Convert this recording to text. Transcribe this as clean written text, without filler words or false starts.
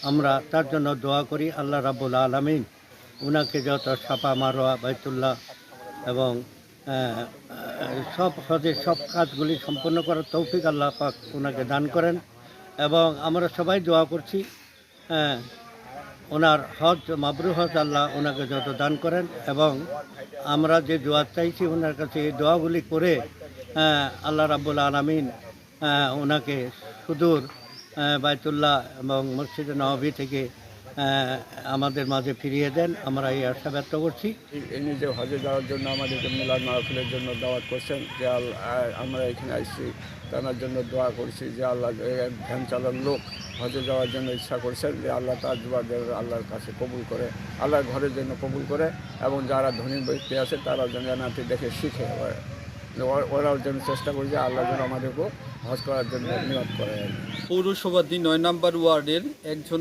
আমরা তার জন্য দোয়া করি। আল্লাহ রাব্বুল আলামিন ওনাকে যত সাফা মারোয়া বাইতুল্লাহ এবং সব হজের সব কাজগুলি সম্পন্ন করার তৌফিক আল্লাহ পাক ওনাকে দান করেন। এবং আমরা সবাই দোয়া করছি ওনার হজ মাবরুর হজ আল্লাহ ওনাকে যত দান করেন। এবং আমরা যে দোয়া চাইছি ওনার কাছে এই দোয়াগুলি করে আল্লাহ রাব্বুল আলামিন ওনাকে সুদূর বাইতুল্লাহ এবং মসজিদে নববী থেকে আমাদের মাঝে ফিরিয়ে দেন, আমরা এই আশা ব্যক্ত করছি। ইনি যে হজে যাওয়ার জন্য আমাদেরকে মিলাদ মাহফিলের জন্য দাওয়াত করছেন, যে আমরা এখানে আসছি তার জন্য দোয়া করছি যে আল্লাহ ভ্যান চালার লোক হজে যাওয়ার জন্য ইচ্ছা করছেন, যে আল্লাহ তার দোয়াদের আল্লাহর কাছে কবুল করে, আল্লাহর ঘরের জন্য কবুল করে। এবং যারা ধনী ব্যক্তি আছে তারা যেন জান্নাতে দেখে শিখে ওরাও যেন চেষ্টা করি যে আল্লাহ যেন আমাদেরকেও হজ করার জন্য নিয়ত করে। পৌরসভার ৯ নম্বর ওয়ার্ডের একজন